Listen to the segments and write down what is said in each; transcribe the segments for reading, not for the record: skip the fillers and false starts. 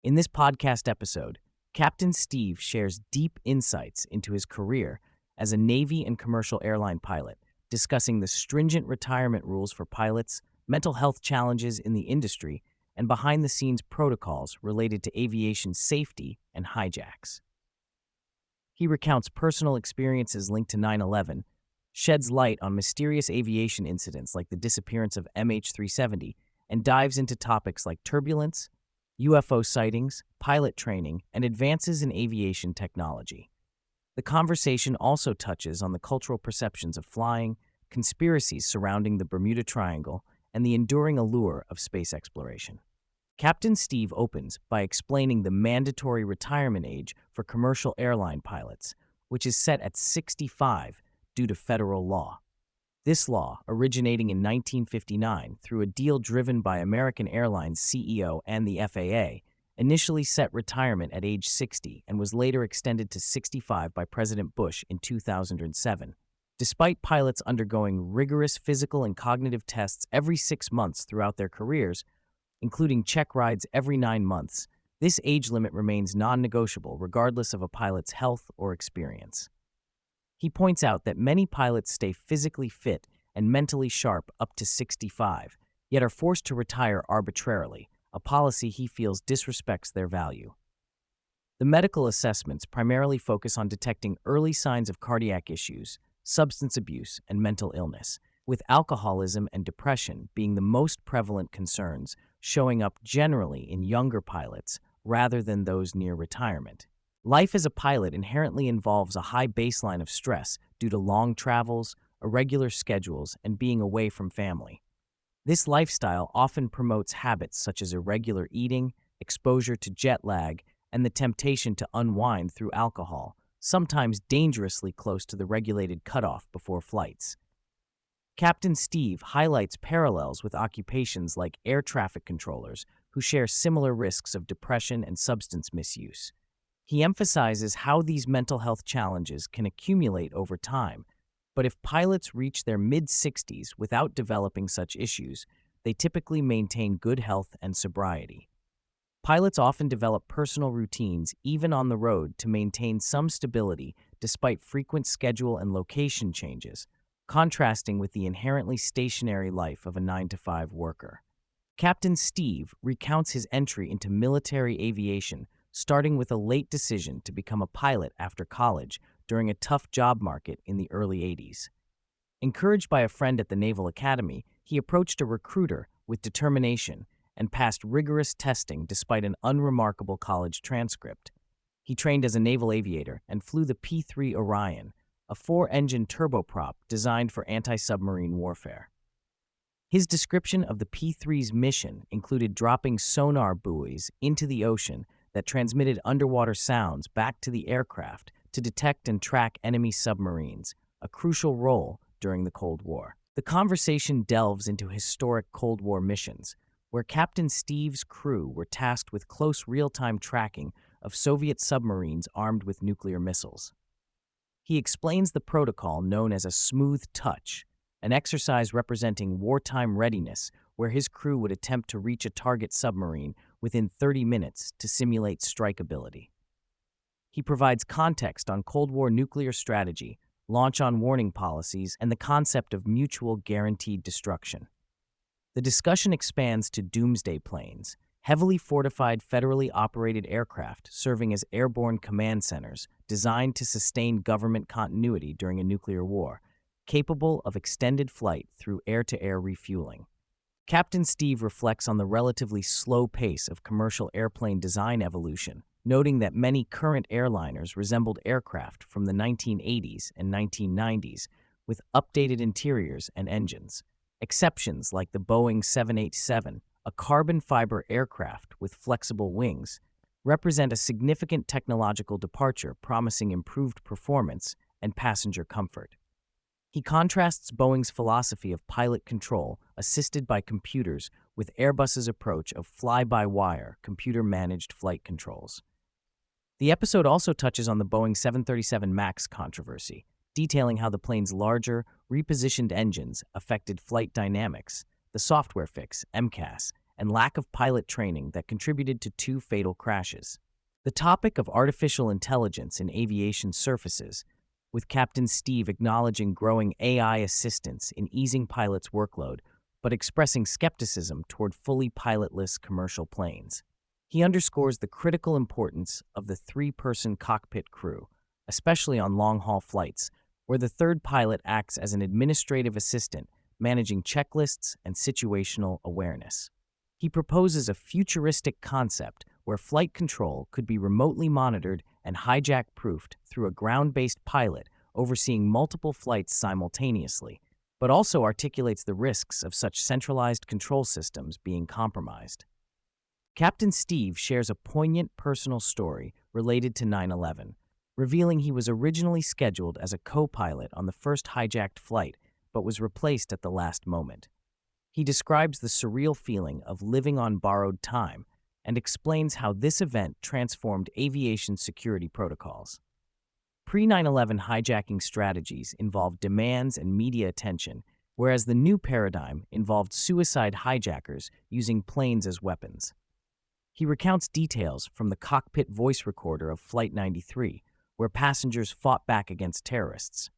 In this podcast episode, Captain Steeeve shares deep insights into his career as a Navy and commercial airline pilot, discussing the stringent retirement rules for pilots, mental health challenges in the industry, and behind-the-scenes protocols related to aviation safety and hijacks. He recounts personal experiences linked to 9/11, sheds light on mysterious aviation incidents like the disappearance of MH370, and dives into topics like turbulence, UFO sightings, pilot training, and advances in aviation technology. The conversation also touches on the cultural perceptions of flying, conspiracies surrounding the Bermuda Triangle, and the enduring allure of space exploration. Captain Steeeve opens by explaining the mandatory retirement age for commercial airline pilots, which is set at 65 due to federal law. This law, originating in 1959 through a deal driven by American Airlines CEO and the FAA, initially set retirement at age 60 and was later extended to 65 by President Bush in 2007. Despite pilots undergoing rigorous physical and cognitive tests every 6 months throughout their careers, including check rides every 9 months, this age limit remains non-negotiable regardless of a pilot's health or experience. He points out that many pilots stay physically fit and mentally sharp up to 65, yet are forced to retire arbitrarily, a policy he feels disrespects their value. The medical assessments primarily focus on detecting early signs of cardiac issues, substance abuse, and mental illness, with alcoholism and depression being the most prevalent concerns, showing up generally in younger pilots rather than those near retirement. Life as a pilot inherently involves a high baseline of stress due to long travels, irregular schedules, and being away from family. This lifestyle often promotes habits such as irregular eating, exposure to jet lag, and the temptation to unwind through alcohol, sometimes dangerously close to the regulated cutoff before flights. Captain Steeeve highlights parallels with occupations like air traffic controllers, who share similar risks of depression and substance misuse. He emphasizes how these mental health challenges can accumulate over time, but if pilots reach their mid-60s without developing such issues, they typically maintain good health and sobriety. Pilots often develop personal routines even on the road to maintain some stability despite frequent schedule and location changes, contrasting with the inherently stationary life of a 9-to-5 worker. Captain Steeeve recounts his entry into military aviation, starting with a late decision to become a pilot after college during a tough job market in the early 80s. Encouraged by a friend at the Naval Academy, he approached a recruiter with determination and passed rigorous testing despite an unremarkable college transcript. He trained as a naval aviator and flew the P-3 Orion, a 4-engine turboprop designed for anti-submarine warfare. His description of the P-3's mission included dropping sonar buoys into the ocean that transmitted underwater sounds back to the aircraft to detect and track enemy submarines, a crucial role during the Cold War. The conversation delves into historic Cold War missions, where Captain Steeve's crew were tasked with close real-time tracking of Soviet submarines armed with nuclear missiles. He explains the protocol known as a smooth touch, an exercise representing wartime readiness where his crew would attempt to reach a target submarine within 30 minutes to simulate strikeability. He provides context on Cold War nuclear strategy, launch-on-warning policies, and the concept of mutual guaranteed destruction. The discussion expands to doomsday planes, heavily fortified federally operated aircraft serving as airborne command centers designed to sustain government continuity during a nuclear war, capable of extended flight through air-to-air refueling. Captain Steeeve reflects on the relatively slow pace of commercial airplane design evolution, noting that many current airliners resembled aircraft from the 1980s and 1990s with updated interiors and engines. Exceptions like the Boeing 787, a carbon fiber aircraft with flexible wings, represent a significant technological departure promising improved performance and passenger comfort. He contrasts Boeing's philosophy of pilot control assisted by computers with Airbus's approach of fly-by-wire, computer-managed flight controls. The episode also touches on the Boeing 737 MAX controversy, detailing how the plane's larger, repositioned engines affected flight dynamics, the software fix, MCAS, and lack of pilot training that contributed to 2 fatal crashes. The topic of artificial intelligence in aviation surfaces, with Captain Steeeve acknowledging growing AI assistance in easing pilots' workload, but expressing skepticism toward fully pilotless commercial planes. He underscores the critical importance of the 3-person cockpit crew, especially on long-haul flights, where the third pilot acts as an administrative assistant, managing checklists and situational awareness. He proposes a futuristic concept where flight control could be remotely monitored and hijack-proofed through a ground-based pilot overseeing multiple flights simultaneously, but also articulates the risks of such centralized control systems being compromised. Captain Steeeve shares a poignant personal story related to 9/11, revealing he was originally scheduled as a co-pilot on the first hijacked flight, but was replaced at the last moment. He describes the surreal feeling of living on borrowed time and explains how this event transformed aviation security protocols. Pre-9/11 hijacking strategies involved demands and media attention, whereas the new paradigm involved suicide hijackers using planes as weapons. He recounts details from the cockpit voice recorder of Flight 93, where passengers fought back against terrorists.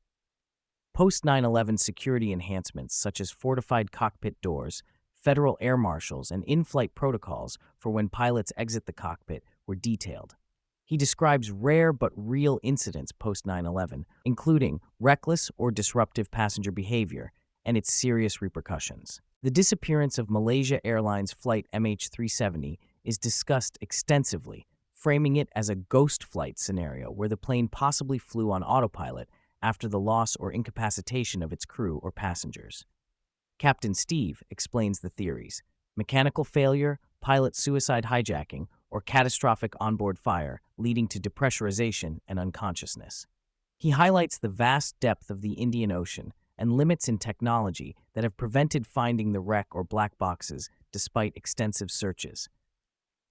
Post-9/11 security enhancements such as fortified cockpit doors, federal air marshals, and in-flight protocols for when pilots exit the cockpit were detailed. He describes rare but real incidents post-9/11, including reckless or disruptive passenger behavior and its serious repercussions. The disappearance of Malaysia Airlines Flight MH370 is discussed extensively, framing it as a ghost flight scenario where the plane possibly flew on autopilot after the loss or incapacitation of its crew or passengers. Captain Steeeve explains the theories: mechanical failure, pilot suicide hijacking, or catastrophic onboard fire leading to depressurization and unconsciousness. He highlights the vast depth of the Indian Ocean and limits in technology that have prevented finding the wreck or black boxes despite extensive searches.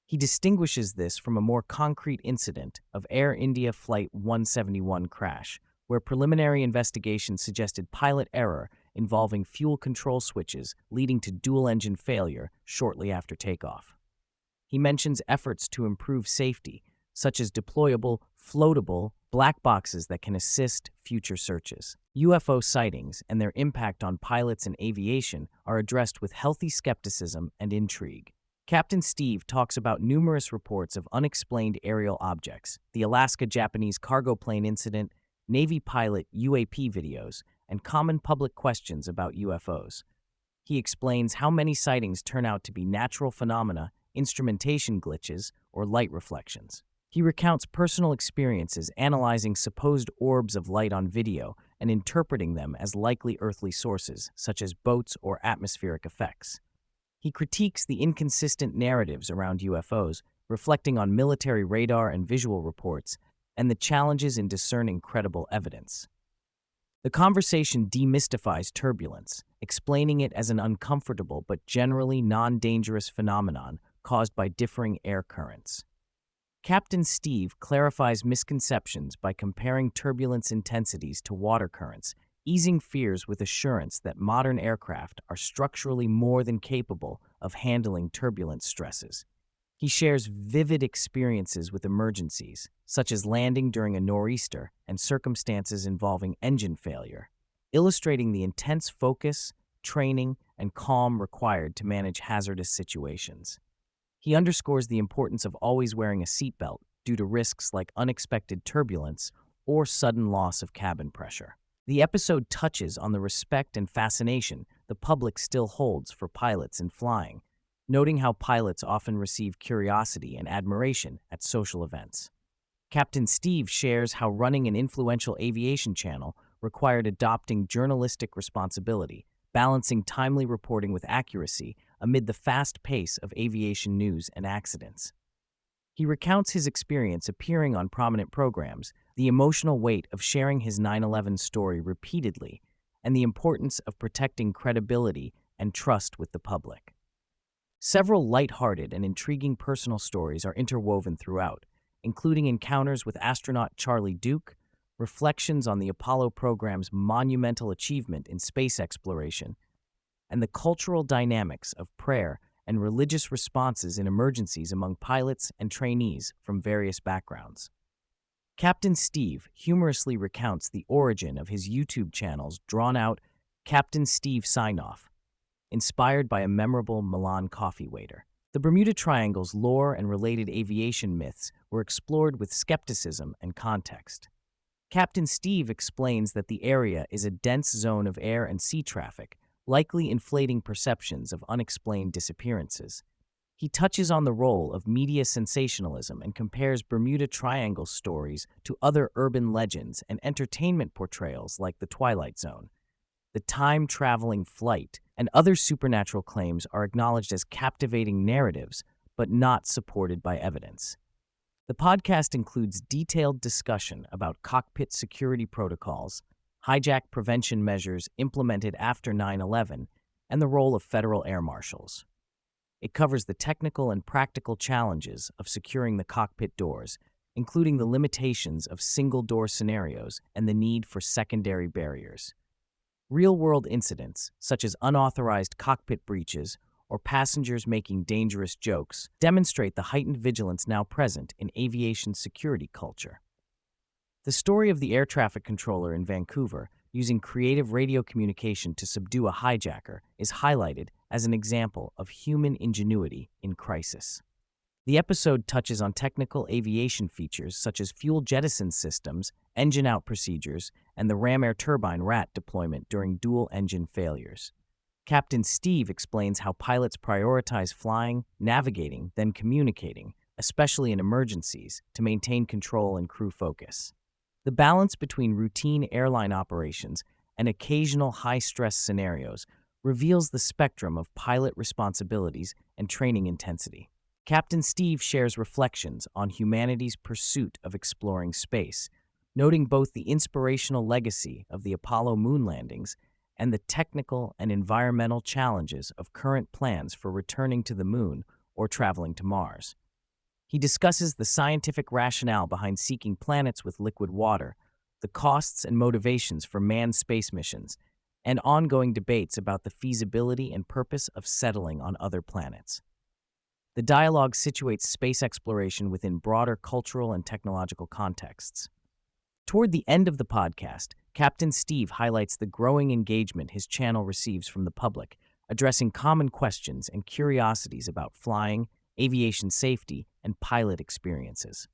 He distinguishes this from a more concrete incident of Air India Flight 171 crash, where preliminary investigation suggested pilot error involving fuel control switches leading to dual-engine failure shortly after takeoff. He mentions efforts to improve safety, such as deployable, floatable black boxes that can assist future searches. UFO sightings and their impact on pilots and aviation are addressed with healthy skepticism and intrigue. Captain Steeeve talks about numerous reports of unexplained aerial objects, the Alaska Japanese cargo plane incident, Navy pilot UAP videos, and common public questions about UFOs. He explains how many sightings turn out to be natural phenomena, instrumentation glitches, or light reflections. He recounts personal experiences analyzing supposed orbs of light on video and interpreting them as likely earthly sources, such as boats or atmospheric effects. He critiques the inconsistent narratives around UFOs, reflecting on military radar and visual reports, and the challenges in discerning credible evidence. The conversation demystifies turbulence, explaining it as an uncomfortable but generally non-dangerous phenomenon caused by differing air currents. Captain Steeeve clarifies misconceptions by comparing turbulence intensities to water currents, easing fears with assurance that modern aircraft are structurally more than capable of handling turbulence stresses. He shares vivid experiences with emergencies, such as landing during a nor'easter and circumstances involving engine failure, illustrating the intense focus, training, and calm required to manage hazardous situations. He underscores the importance of always wearing a seatbelt due to risks like unexpected turbulence or sudden loss of cabin pressure. The episode touches on the respect and fascination the public still holds for pilots and flying, noting how pilots often receive curiosity and admiration at social events. Captain Steeeve shares how running an influential aviation channel required adopting journalistic responsibility, balancing timely reporting with accuracy amid the fast pace of aviation news and accidents. He recounts his experience appearing on prominent programs, the emotional weight of sharing his 9/11 story repeatedly, and the importance of protecting credibility and trust with the public. Several lighthearted and intriguing personal stories are interwoven throughout, including encounters with astronaut Charlie Duke, reflections on the Apollo program's monumental achievement in space exploration, and the cultural dynamics of prayer and religious responses in emergencies among pilots and trainees from various backgrounds. Captain Steeeve humorously recounts the origin of his YouTube channel's drawn-out Captain Steeeve sign-off, inspired by a memorable Milan coffee waiter. The Bermuda Triangle's lore and related aviation myths were explored with skepticism and context. Captain Steeeve explains that the area is a dense zone of air and sea traffic, likely inflating perceptions of unexplained disappearances. He touches on the role of media sensationalism and compares Bermuda Triangle stories to other urban legends and entertainment portrayals like the Twilight Zone. The time-traveling flight and other supernatural claims are acknowledged as captivating narratives, but not supported by evidence. The podcast includes detailed discussion about cockpit security protocols, hijack prevention measures implemented after 9/11, and the role of federal air marshals. It covers the technical and practical challenges of securing the cockpit doors, including the limitations of single-door scenarios and the need for secondary barriers. Real-world incidents, such as unauthorized cockpit breaches or passengers making dangerous jokes, demonstrate the heightened vigilance now present in aviation security culture. The story of the air traffic controller in Vancouver using creative radio communication to subdue a hijacker is highlighted as an example of human ingenuity in crisis. The episode touches on technical aviation features such as fuel jettison systems, engine-out procedures, and the ram air turbine RAT deployment during dual-engine failures. Captain Steeeve explains how pilots prioritize flying, navigating, then communicating, especially in emergencies, to maintain control and crew focus. The balance between routine airline operations and occasional high-stress scenarios reveals the spectrum of pilot responsibilities and training intensity. Captain Steeeve shares reflections on humanity's pursuit of exploring space, noting both the inspirational legacy of the Apollo moon landings and the technical and environmental challenges of current plans for returning to the moon or traveling to Mars. He discusses the scientific rationale behind seeking planets with liquid water, the costs and motivations for manned space missions, and ongoing debates about the feasibility and purpose of settling on other planets. The dialogue situates space exploration within broader cultural and technological contexts. Toward the end of the podcast, Captain Steeeve highlights the growing engagement his channel receives from the public, addressing common questions and curiosities about flying, aviation safety, and pilot experiences.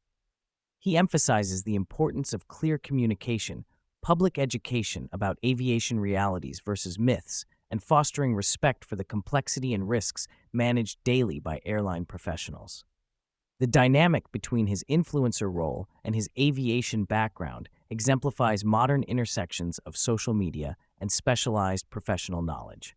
He emphasizes the importance of clear communication, public education about aviation realities versus myths, and fostering respect for the complexity and risks managed daily by airline professionals. The dynamic between his influencer role and his aviation background exemplifies modern intersections of social media and specialized professional knowledge.